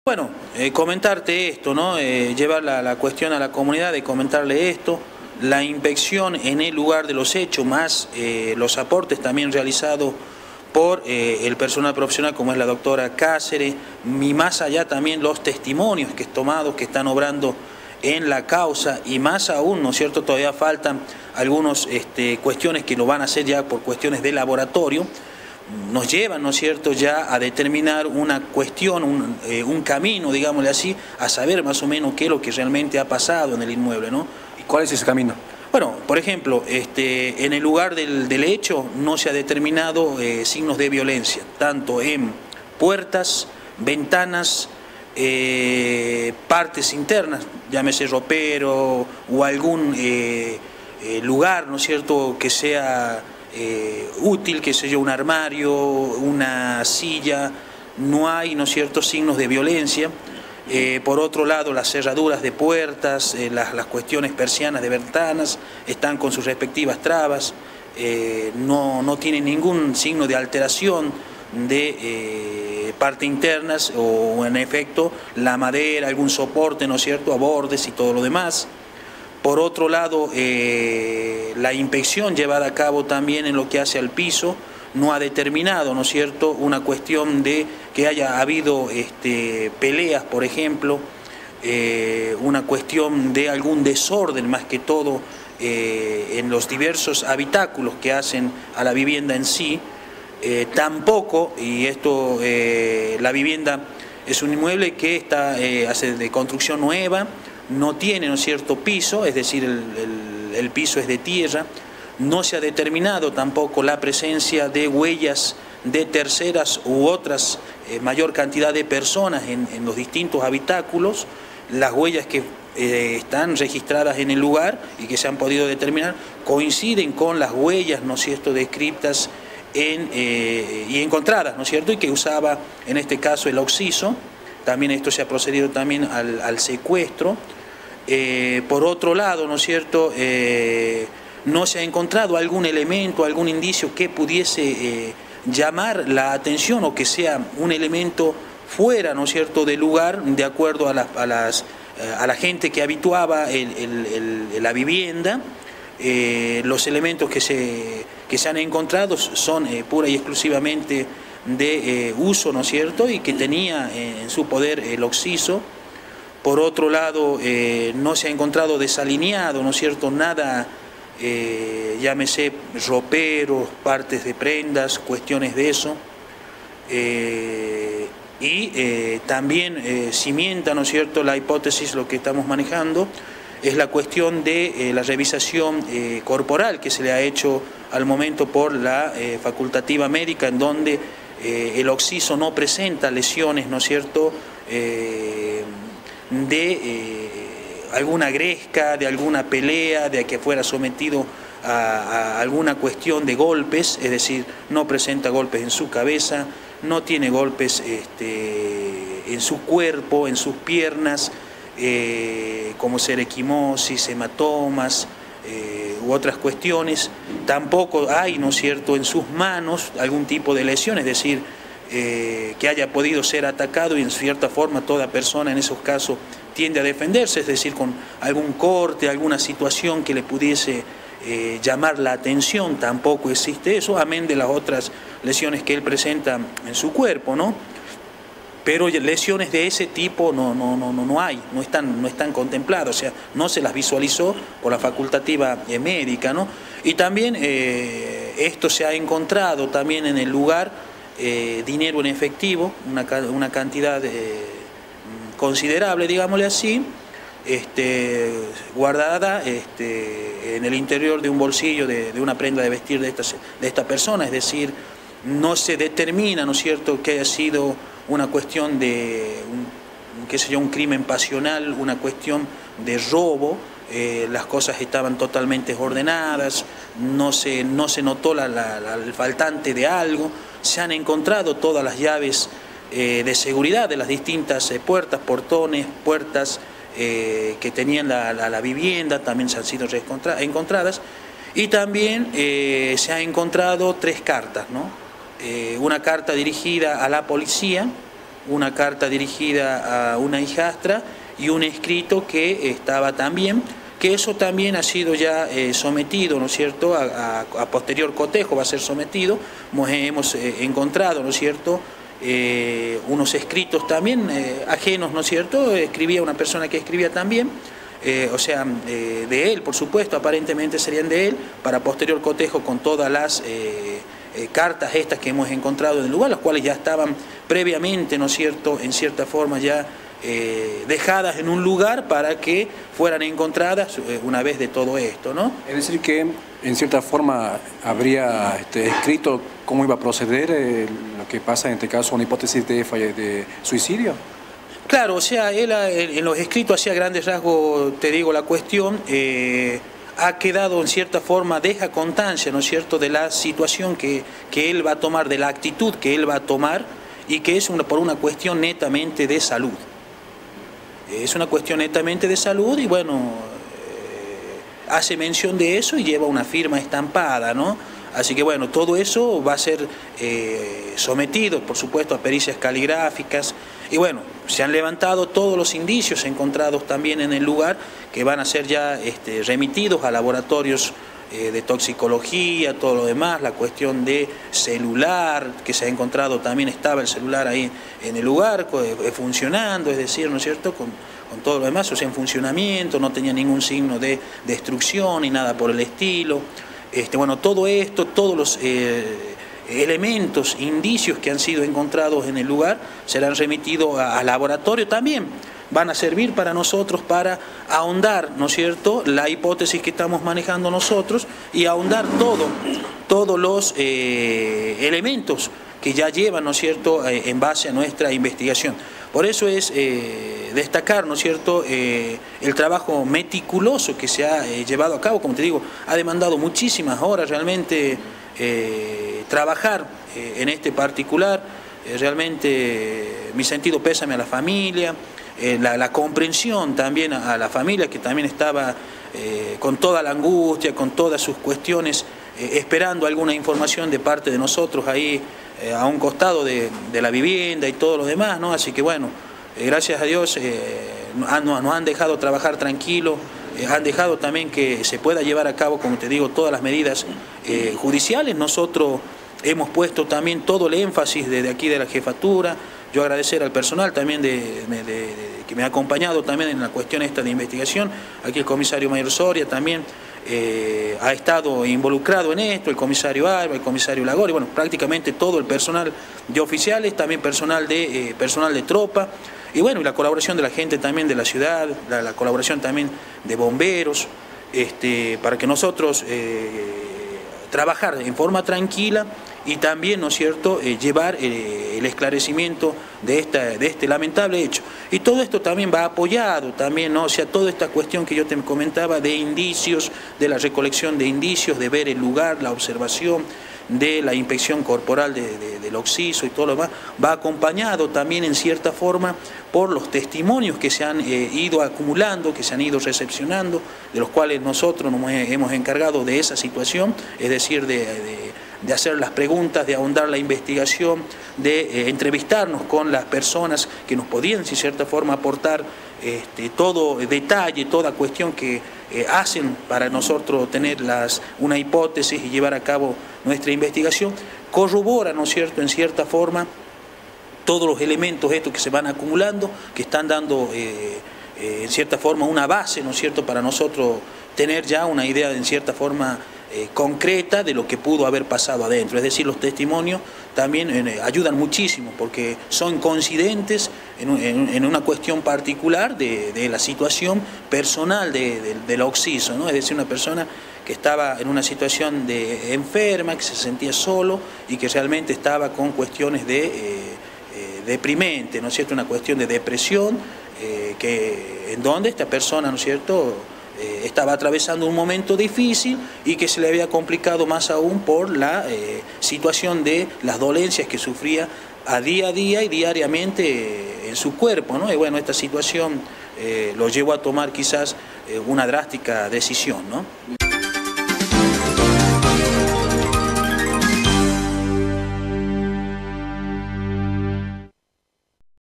Bueno, comentarte esto, ¿no? Llevar la cuestión a la comunidad, de comentarle esto, la inspección en el lugar de los hechos, más los aportes también realizados por el personal profesional como es la doctora Cáceres, y más allá también los testimonios que tomados que están obrando en la causa, y más aún, ¿no es cierto?, todavía faltan algunas cuestiones que lo van a hacer ya por cuestiones de laboratorio, nos llevan, ¿no es cierto?, ya a determinar una cuestión, un camino, digámosle así, a saber más o menos qué es lo que realmente ha pasado en el inmueble, ¿no? ¿Y cuál es ese camino? Bueno, por ejemplo, en el lugar del hecho no se ha determinado signos de violencia, tanto en puertas, ventanas, partes internas, llámese ropero o algún lugar, ¿no es cierto?, que sea útil, que sea un armario, una silla, no hay, ¿no es cierto?, signos de violencia. Por otro lado, las cerraduras de puertas, las cuestiones persianas de ventanas están con sus respectivas trabas, no tienen ningún signo de alteración de partes internas o en efecto la madera, algún soporte, ¿no es cierto?, a bordes y todo lo demás. Por otro lado, la inspección llevada a cabo también en lo que hace al piso no ha determinado, ¿no es cierto?, una cuestión de que haya habido peleas, por ejemplo, una cuestión de algún desorden más que todo en los diversos habitáculos que hacen a la vivienda en sí. Tampoco, y esto, la vivienda es un inmueble que está hace de construcción nueva, no tiene, ¿no es cierto?, piso, es decir, el piso es de tierra. No se ha determinado tampoco la presencia de huellas de terceras u otras mayor cantidad de personas en los distintos habitáculos. Las huellas que están registradas en el lugar y que se han podido determinar coinciden con las huellas, ¿no es cierto?, descritas y encontradas, ¿no es cierto?, y que usaba en este caso el occiso. También esto se ha procedido también al secuestro. Por otro lado, ¿no es cierto?, no se ha encontrado algún elemento, algún indicio que pudiese llamar la atención o que sea un elemento fuera, ¿no es cierto?, del lugar, de acuerdo a la gente que habituaba la vivienda. Los elementos que se han encontrado son pura y exclusivamente de uso, ¿no es cierto?, y que tenía en su poder el occiso. Por otro lado, no se ha encontrado desalineado, ¿no es cierto?, nada, llámese roperos, partes de prendas, cuestiones de eso. También cimienta, ¿no es cierto?, la hipótesis, lo que estamos manejando, es la cuestión de la revisación corporal que se le ha hecho al momento por la facultativa médica, en donde el occiso no presenta lesiones, ¿no es cierto?, de alguna gresca, de alguna pelea, de que fuera sometido a alguna cuestión de golpes, es decir, no presenta golpes en su cabeza, no tiene golpes en su cuerpo, en sus piernas, como ser equimosis, hematomas u otras cuestiones. Tampoco hay, ¿no es cierto?, en sus manos algún tipo de lesión, es decir, que haya podido ser atacado, y en cierta forma toda persona en esos casos tiende a defenderse, es decir, con algún corte, alguna situación que le pudiese llamar la atención. Tampoco existe eso, amén de las otras lesiones que él presenta en su cuerpo, ¿no? Pero lesiones de ese tipo no hay, no están contempladas, o sea, no se las visualizó por la facultativa médica, ¿no? Y también esto se ha encontrado también en el lugar, dinero en efectivo, una cantidad considerable, digámosle así, guardada en el interior de un bolsillo de una prenda de vestir de esta persona, es decir, no se determina, ¿no es cierto?, que haya sido una cuestión de, qué sé yo, un crimen pasional, una cuestión de robo. Las cosas estaban totalmente ordenadas, no se notó el faltante de algo. Se han encontrado todas las llaves de seguridad de las distintas puertas, portones, puertas que tenían la vivienda, también se han sido encontradas. Y también se han encontrado 3 cartas, ¿no? Una carta dirigida a la policía, una carta dirigida a una hijastra y un escrito que estaba también, que eso también ha sido ya sometido, ¿no es cierto?, a posterior cotejo va a ser sometido. Hemos encontrado, ¿no es cierto?, unos escritos también ajenos, ¿no es cierto?, escribía una persona que escribía también, o sea, de él, por supuesto, aparentemente serían de él, para posterior cotejo con todas las cartas estas que hemos encontrado en el lugar, las cuales ya estaban previamente, ¿no es cierto?, en cierta forma ya dejadas en un lugar para que fueran encontradas una vez de todo esto, ¿no? Es decir que en cierta forma habría escrito cómo iba a proceder lo que pasa en este caso, una hipótesis de suicidio. Claro, o sea, él en los escritos hacía grandes rasgos, te digo, la cuestión ha quedado en cierta forma, deja constancia, ¿no es cierto?, de la situación que él va a tomar, de la actitud que él va a tomar, y que es por una cuestión netamente de salud. Es una cuestión netamente de salud y bueno, hace mención de eso y lleva una firma estampada, ¿no? Así que bueno, todo eso va a ser sometido, por supuesto, a pericias caligráficas. Y bueno, se han levantado todos los indicios encontrados también en el lugar que van a ser ya remitidos a laboratorios de toxicología, todo lo demás, la cuestión de celular, que se ha encontrado también, estaba el celular ahí en el lugar, funcionando, es decir, ¿no es cierto?, con todo lo demás, o sea, en funcionamiento, no tenía ningún signo de destrucción ni nada por el estilo. Bueno, todo esto, todos los elementos, indicios que han sido encontrados en el lugar, serán remitidos a laboratorio también. Van a servir para nosotros para ahondar, ¿no es cierto?, la hipótesis que estamos manejando nosotros y ahondar todos los elementos que ya llevan, ¿no es cierto?, en base a nuestra investigación. Por eso es destacar, ¿no es cierto?, el trabajo meticuloso que se ha llevado a cabo. Como te digo, ha demandado muchísimas horas realmente trabajar en este particular. Realmente mi sentido pésame a la familia, la comprensión también a la familia, que también estaba con toda la angustia, con todas sus cuestiones, esperando alguna información de parte de nosotros ahí a un costado de la vivienda y todo lo demás, ¿no? Así que bueno, gracias a Dios nos han dejado trabajar tranquilo, han dejado también que se pueda llevar a cabo, como te digo, todas las medidas judiciales. Nosotros hemos puesto también todo el énfasis desde aquí de la jefatura. Yo agradecer al personal también que me ha acompañado también en la cuestión esta de investigación. Aquí el comisario Mayor Soria también ha estado involucrado en esto, el comisario Alba, el comisario Lagori, bueno, prácticamente todo el personal de oficiales, también personal de tropa, y bueno, y la colaboración de la gente también de la ciudad, la colaboración también de bomberos, para que nosotros trabajar en forma tranquila y también, ¿no es cierto?, llevar el esclarecimiento de este lamentable hecho. Y todo esto también va apoyado, también, ¿no? O sea, toda esta cuestión que yo te comentaba de indicios, de la recolección de indicios, de ver el lugar, la observación, de la inspección corporal del occiso y todo lo demás, va acompañado también en cierta forma por los testimonios que se han ido acumulando, que se han ido recepcionando, de los cuales nosotros nos hemos encargado de esa situación, es decir, de hacer las preguntas, de ahondar la investigación, de entrevistarnos con las personas que nos podían, de cierta forma, aportar todo detalle, toda cuestión que hacen para nosotros tener una hipótesis y llevar a cabo nuestra investigación, corrobora, ¿no es cierto?, en cierta forma, todos los elementos estos que se van acumulando, que están dando, en cierta forma, una base, ¿no es cierto?, para nosotros tener ya una idea, en cierta forma, concreta de lo que pudo haber pasado adentro. Es decir, los testimonios también ayudan muchísimo porque son coincidentes en una cuestión particular de la situación personal del occiso, ¿no? Es decir, una persona que estaba en una situación de enferma, que se sentía solo y que realmente estaba con cuestiones deprimente, ¿no es cierto?, una cuestión de depresión, en donde esta persona, ¿no es cierto?, estaba atravesando un momento difícil y que se le había complicado más aún por la situación de las dolencias que sufría a día y diariamente en su cuerpo, ¿no? Y bueno, esta situación lo llevó a tomar quizás una drástica decisión, ¿no?